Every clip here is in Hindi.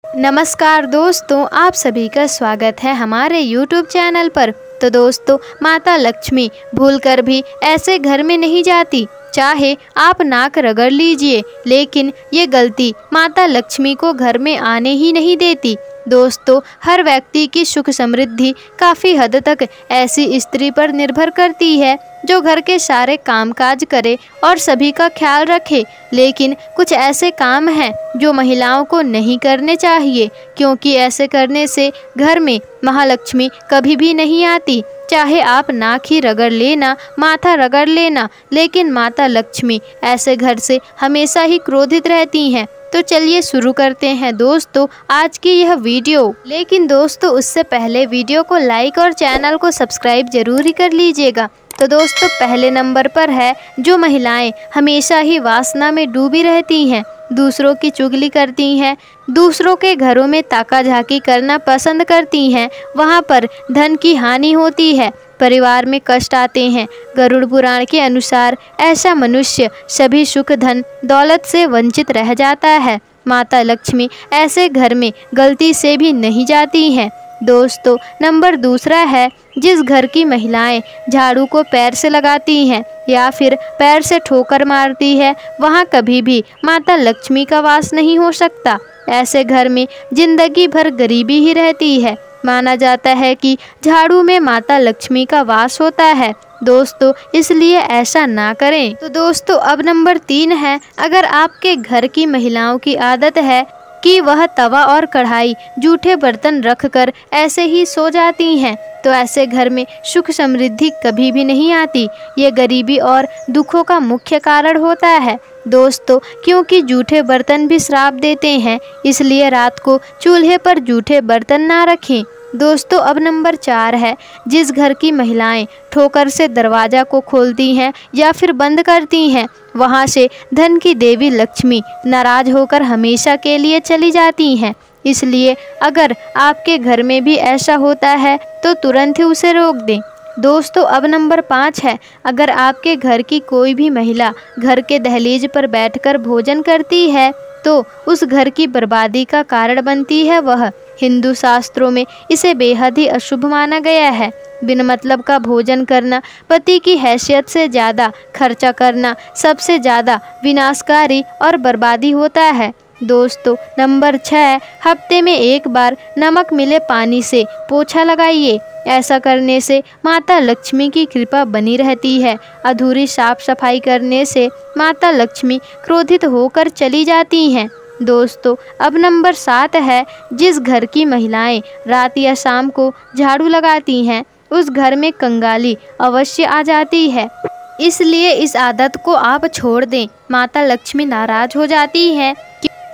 नमस्कार दोस्तों, आप सभी का स्वागत है हमारे YouTube चैनल पर। तो दोस्तों, माता लक्ष्मी भूलकर भी ऐसे घर में नहीं जाती। चाहे आप नाक रगड़ लीजिए, लेकिन ये गलती माता लक्ष्मी को घर में आने ही नहीं देती। दोस्तों, हर व्यक्ति की सुख समृद्धि काफ़ी हद तक ऐसी स्त्री पर निर्भर करती है जो घर के सारे कामकाज करे और सभी का ख्याल रखे। लेकिन कुछ ऐसे काम हैं जो महिलाओं को नहीं करने चाहिए, क्योंकि ऐसे करने से घर में महालक्ष्मी कभी भी नहीं आती। चाहे आप नाक ही रगड़ लेना, माथा रगड़ लेना, लेकिन माता लक्ष्मी ऐसे घर से हमेशा ही क्रोधित रहती हैं। तो चलिए शुरू करते हैं दोस्तों आज की यह वीडियो। लेकिन दोस्तों, उससे पहले वीडियो को लाइक और चैनल को सब्सक्राइब जरूर ही कर लीजिएगा। तो दोस्तों, पहले नंबर पर है जो महिलाएं हमेशा ही वासना में डूबी रहती हैं, दूसरों की चुगली करती हैं, दूसरों के घरों में ताका झाकी करना पसंद करती हैं। वहां पर धन की हानि होती है, परिवार में कष्ट आते हैं। गरुड़ पुराण के अनुसार ऐसा मनुष्य सभी सुख धन दौलत से वंचित रह जाता है। माता लक्ष्मी ऐसे घर में गलती से भी नहीं जाती हैं। दोस्तों, नंबर दूसरा है जिस घर की महिलाएं झाड़ू को पैर से लगाती हैं या फिर पैर से ठोकर मारती है, वहां कभी भी माता लक्ष्मी का वास नहीं हो सकता। ऐसे घर में जिंदगी भर गरीबी ही रहती है। माना जाता है कि झाड़ू में माता लक्ष्मी का वास होता है। दोस्तों, इसलिए ऐसा ना करें। तो दोस्तों, अब नंबर 3 है, अगर आपके घर की महिलाओं की आदत है कि वह तवा और कढ़ाई जूठे बर्तन रखकर ऐसे ही सो जाती हैं, तो ऐसे घर में सुख समृद्धि कभी भी नहीं आती। ये गरीबी और दुखों का मुख्य कारण होता है। दोस्तों, क्योंकि जूठे बर्तन भी श्राप देते हैं, इसलिए रात को चूल्हे पर जूठे बर्तन ना रखें। दोस्तों, अब नंबर 4 है जिस घर की महिलाएं ठोकर से दरवाज़ा को खोलती हैं या फिर बंद करती हैं, वहां से धन की देवी लक्ष्मी नाराज होकर हमेशा के लिए चली जाती हैं। इसलिए अगर आपके घर में भी ऐसा होता है तो तुरंत ही उसे रोक दें। दोस्तों, अब नंबर 5 है, अगर आपके घर की कोई भी महिला घर के दहलीज पर बैठकर भोजन करती है तो उस घर की बर्बादी का कारण बनती है वह। हिंदू शास्त्रों में इसे बेहद ही अशुभ माना गया है। बिन मतलब का भोजन करना, पति की हैसियत से ज़्यादा खर्चा करना सबसे ज़्यादा विनाशकारी और बर्बादी होता है। दोस्तों, नंबर 6, हफ्ते में एक बार नमक मिले पानी से पोछा लगाइए। ऐसा करने से माता लक्ष्मी की कृपा बनी रहती है। अधूरी साफ सफाई करने से माता लक्ष्मी क्रोधित होकर चली जाती हैं। दोस्तों, अब नंबर 7 है, जिस घर की महिलाएं रात या शाम को झाड़ू लगाती हैं, उस घर में कंगाली अवश्य आ जाती है। इसलिए इस आदत को आप छोड़ दें। माता लक्ष्मी नाराज हो जाती है,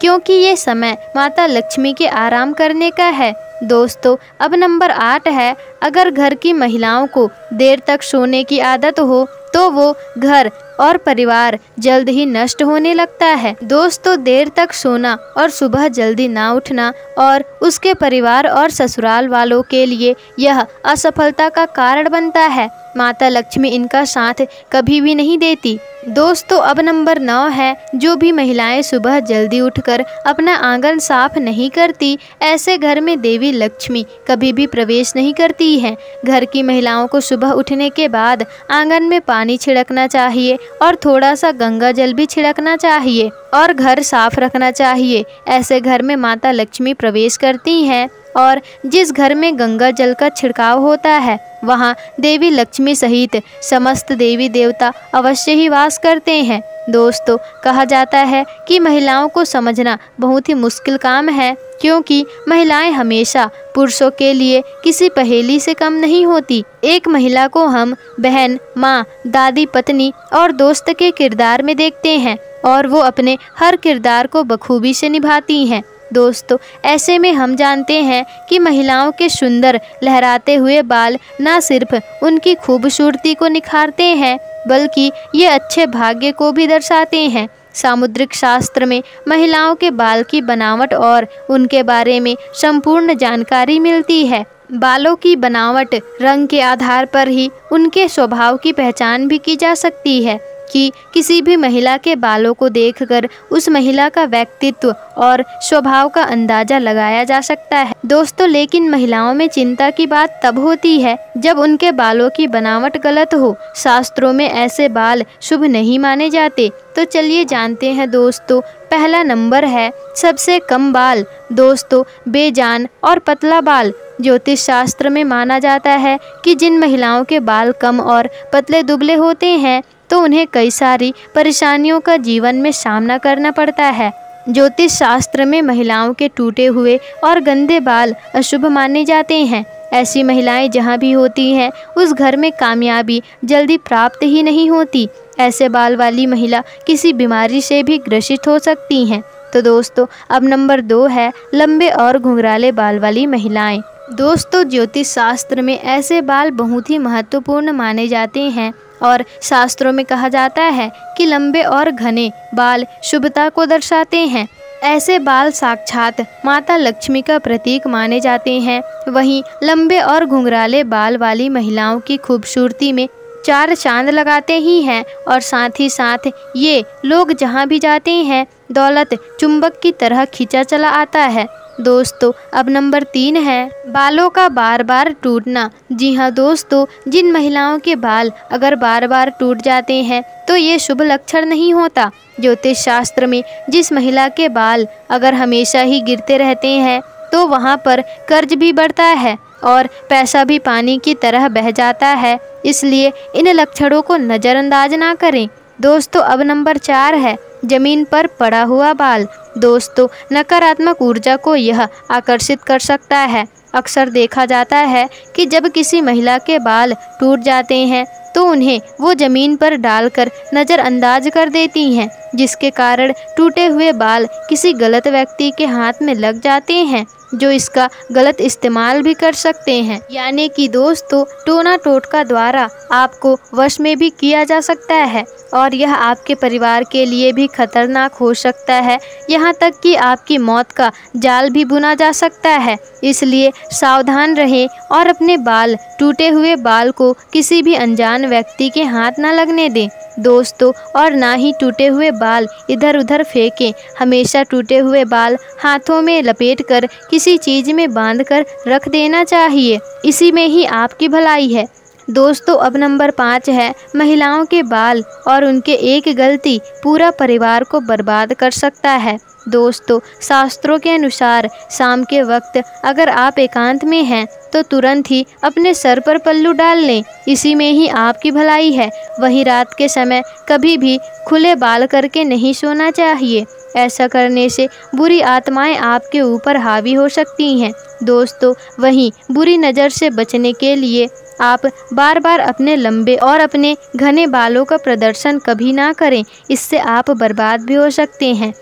क्योंकि ये समय माता लक्ष्मी के आराम करने का है। दोस्तों, अब नंबर 8 है, अगर घर की महिलाओं को देर तक सोने की आदत हो तो वो घर और परिवार जल्द ही नष्ट होने लगता है। दोस्तों, देर तक सोना और सुबह जल्दी ना उठना और उसके परिवार और ससुराल वालों के लिए यह असफलता का कारण बनता है। माता लक्ष्मी इनका साथ कभी भी नहीं देती। दोस्तों, अब नंबर 9 है, जो भी महिलाएं सुबह जल्दी उठकर अपना आंगन साफ नहीं करती, ऐसे घर में देवी लक्ष्मी कभी भी प्रवेश नहीं करती हैं। घर की महिलाओं को सुबह उठने के बाद आंगन में पानी छिड़कना चाहिए और थोड़ा सा गंगा जल भी छिड़कना चाहिए और घर साफ रखना चाहिए। ऐसे घर में माता लक्ष्मी प्रवेश करती हैं और जिस घर में गंगा जल का छिड़काव होता है, वहाँ देवी लक्ष्मी सहित समस्त देवी देवता अवश्य ही वास करते हैं। दोस्तों, कहा जाता है कि महिलाओं को समझना बहुत ही मुश्किल काम है, क्योंकि महिलाएं हमेशा पुरुषों के लिए किसी पहेली से कम नहीं होती। एक महिला को हम बहन, माँ, दादी, पत्नी और दोस्त के किरदार में देखते हैं और वो अपने हर किरदार को बखूबी से निभाती हैं। दोस्तों, ऐसे में हम जानते हैं कि महिलाओं के सुंदर लहराते हुए बाल न सिर्फ उनकी खूबसूरती को निखारते हैं, बल्कि ये अच्छे भाग्य को भी दर्शाते हैं। सामुद्रिक शास्त्र में महिलाओं के बाल की बनावट और उनके बारे में संपूर्ण जानकारी मिलती है। बालों की बनावट, रंग के आधार पर ही उनके स्वभाव की पहचान भी की जा सकती है। कि किसी भी महिला के बालों को देखकर उस महिला का व्यक्तित्व और स्वभाव का अंदाजा लगाया जा सकता है दोस्तों। लेकिन महिलाओं में चिंता की बात तब होती है जब उनके बालों की बनावट गलत हो। शास्त्रों में ऐसे बाल शुभ नहीं माने जाते। तो चलिए जानते हैं दोस्तों। पहला नंबर है सबसे कम बाल। दोस्तों, बेजान और पतला बाल। ज्योतिष शास्त्र में माना जाता है कि जिन महिलाओं के बाल कम और पतले दुबले होते हैं तो उन्हें कई सारी परेशानियों का जीवन में सामना करना पड़ता है। ज्योतिष शास्त्र में महिलाओं के टूटे हुए और गंदे बाल अशुभ माने जाते हैं। ऐसी महिलाएं जहां भी होती हैं उस घर में कामयाबी जल्दी प्राप्त ही नहीं होती। ऐसे बाल वाली महिला किसी बीमारी से भी ग्रसित हो सकती हैं। तो दोस्तों, अब नंबर 2 है लंबे और घुंघराले बाल वाली महिलाएं। दोस्तों, ज्योतिष शास्त्र में ऐसे बाल बहुत ही महत्वपूर्ण माने जाते हैं और शास्त्रों में कहा जाता है कि लंबे और घने बाल शुभता को दर्शाते हैं। ऐसे बाल साक्षात माता लक्ष्मी का प्रतीक माने जाते हैं। वहीं लंबे और घुंघराले बाल वाली महिलाओं की खूबसूरती में 4 चांद लगाते ही हैं और साथ ही साथ ये लोग जहाँ भी जाते हैं दौलत चुंबक की तरह खींचा चला आता है। दोस्तों, अब नंबर 3 है बालों का बार बार टूटना। जी हाँ दोस्तों, जिन महिलाओं के बाल अगर बार बार टूट जाते हैं तो ये शुभ लक्षण नहीं होता। ज्योतिष शास्त्र में जिस महिला के बाल अगर हमेशा ही गिरते रहते हैं तो वहाँ पर कर्ज भी बढ़ता है और पैसा भी पानी की तरह बह जाता है। इसलिए इन लक्षणों को नज़रअंदाज ना करें। दोस्तों, अब नंबर 4 है जमीन पर पड़ा हुआ बाल। दोस्तों, नकारात्मक ऊर्जा को यह आकर्षित कर सकता है। अक्सर देखा जाता है कि जब किसी महिला के बाल टूट जाते हैं तो उन्हें वो ज़मीन पर डालकर नज़रअंदाज कर देती हैं, जिसके कारण टूटे हुए बाल किसी गलत व्यक्ति के हाथ में लग जाते हैं जो इसका गलत इस्तेमाल भी कर सकते हैं। यानी कि दोस्तों, टोना टोटका द्वारा आपको वश में भी किया जा सकता है और यह आपके परिवार के लिए भी खतरनाक हो सकता है। यहाँ तक कि आपकी मौत का जाल भी बुना जा सकता है। इसलिए सावधान रहें और अपने बाल टूटे हुए बाल को किसी भी अनजान व्यक्ति के हाथ न लगने दें दोस्तों, और ना ही टूटे हुए बाल इधर उधर फेंकें। हमेशा टूटे हुए बाल हाथों में लपेटकर किसी चीज़ में बांधकर रख देना चाहिए। इसी में ही आपकी भलाई है। दोस्तों, अब नंबर 5 है महिलाओं के बाल और उनके एक गलती पूरा परिवार को बर्बाद कर सकता है। दोस्तों, शास्त्रों के अनुसार शाम के वक्त अगर आप एकांत में हैं तो तुरंत ही अपने सर पर पल्लू डाल लें। इसी में ही आपकी भलाई है। वहीं रात के समय कभी भी खुले बाल करके नहीं सोना चाहिए। ऐसा करने से बुरी आत्माएं आपके ऊपर हावी हो सकती हैं। दोस्तों, वहीं बुरी नज़र से बचने के लिए आप बार बार अपने लंबे और अपने घने बालों का प्रदर्शन कभी ना करें। इससे आप बर्बाद भी हो सकते हैं।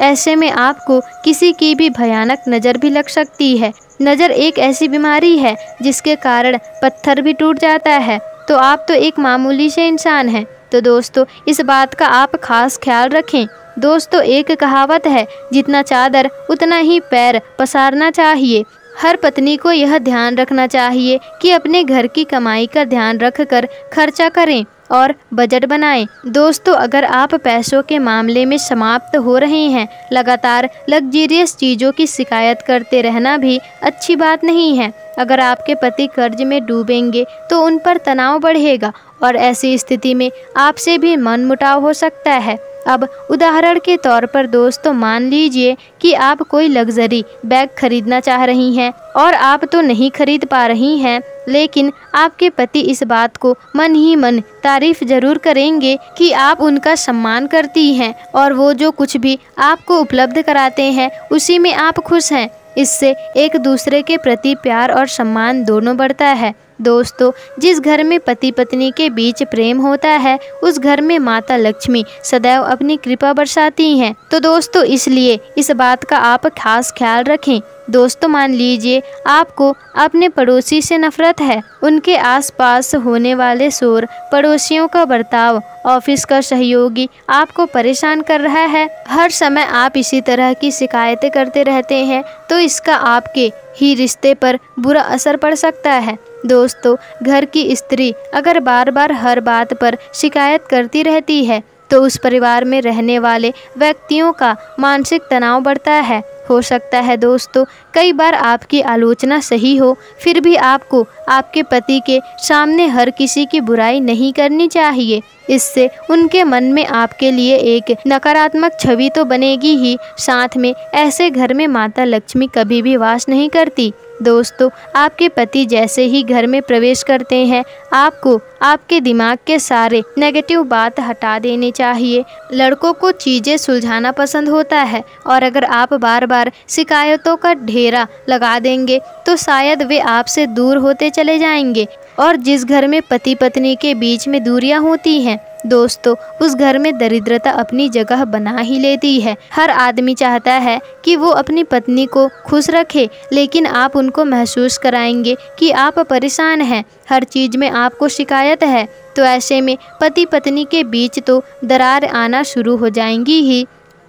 ऐसे में आपको किसी की भी भयानक नज़र भी लग सकती है। नज़र एक ऐसी बीमारी है जिसके कारण पत्थर भी टूट जाता है। तो आप तो एक मामूली से इंसान हैं। तो दोस्तों, इस बात का आप खास ख्याल रखें। दोस्तों, एक कहावत है, जितना चादर उतना ही पैर पसारना चाहिए। हर पत्नी को यह ध्यान रखना चाहिए कि अपने घर की कमाई का ध्यान रखकर खर्चा करें और बजट बनाएं। दोस्तों, अगर आप पैसों के मामले में समाप्त हो रहे हैं, लगातार लग्जरियस चीज़ों की शिकायत करते रहना भी अच्छी बात नहीं है। अगर आपके पति कर्ज में डूबेंगे तो उन पर तनाव बढ़ेगा और ऐसी स्थिति में आपसे भी मनमुटाव हो सकता है। अब उदाहरण के तौर पर दोस्तों, मान लीजिए कि आप कोई लग्जरी बैग खरीदना चाह रही हैं और आप तो नहीं खरीद पा रही हैं, लेकिन आपके पति इस बात को मन ही मन तारीफ जरूर करेंगे कि आप उनका सम्मान करती हैं और वो जो कुछ भी आपको उपलब्ध कराते हैं उसी में आप खुश हैं। इससे एक दूसरे के प्रति प्यार और सम्मान दोनों बढ़ता है। दोस्तों, जिस घर में पति पत्नी के बीच प्रेम होता है उस घर में माता लक्ष्मी सदैव अपनी कृपा बरसाती हैं। तो दोस्तों, इसलिए इस बात का आप खास ख्याल रखें। दोस्तों, मान लीजिए आपको अपने पड़ोसी से नफरत है। उनके आसपास होने वाले शोर, पड़ोसियों का बर्ताव, ऑफिस का सहयोगी आपको परेशान कर रहा है। हर समय आप इसी तरह की शिकायतें करते रहते हैं तो इसका आपके ही रिश्ते पर बुरा असर पड़ सकता है। दोस्तों, घर की स्त्री अगर बार बार हर बात पर शिकायत करती रहती है तो उस परिवार में रहने वाले व्यक्तियों का मानसिक तनाव बढ़ता है। हो सकता है दोस्तों, कई बार आपकी आलोचना सही हो, फिर भी आपको आपके पति के सामने हर किसी की बुराई नहीं करनी चाहिए। इससे उनके मन में आपके लिए एक नकारात्मक छवि तो बनेगी ही, साथ में ऐसे घर में माता लक्ष्मी कभी भी वास नहीं करती। दोस्तों, आपके पति जैसे ही घर में प्रवेश करते हैं, आपको आपके दिमाग के सारे नेगेटिव बात हटा देने चाहिए। लड़कों को चीज़ें सुलझाना पसंद होता है और अगर आप बार बार शिकायतों का ढेरा लगा देंगे तो शायद वे आपसे दूर होते चले जाएंगे। और जिस घर में पति पत्नी के बीच में दूरियां होती हैं दोस्तों, उस घर में दरिद्रता अपनी जगह बना ही लेती है। हर आदमी चाहता है कि वो अपनी पत्नी को खुश रखे, लेकिन आप उनको महसूस कराएंगे कि आप परेशान हैं, हर चीज़ में आपको शिकायत है, तो ऐसे में पति पत्नी के बीच तो दरार आना शुरू हो जाएंगी ही।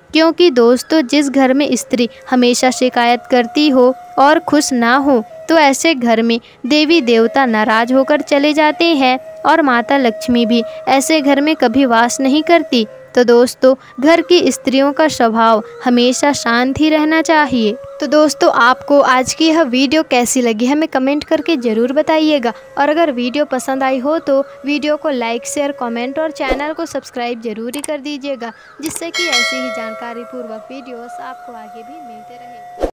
क्योंकि दोस्तों, जिस घर में स्त्री हमेशा शिकायत करती हो और खुश ना हो तो ऐसे घर में देवी देवता नाराज होकर चले जाते हैं और माता लक्ष्मी भी ऐसे घर में कभी वास नहीं करती। तो दोस्तों, घर की स्त्रियों का स्वभाव हमेशा शांत ही रहना चाहिए। तो दोस्तों, आपको आज की यह वीडियो कैसी लगी हमें कमेंट करके ज़रूर बताइएगा। और अगर वीडियो पसंद आई हो तो वीडियो को लाइक, शेयर, कमेंट और चैनल को सब्सक्राइब जरूर ही कर दीजिएगा, जिससे कि ऐसी ही जानकारी पूर्वक वीडियोस आपको आगे भी मिलते रहे।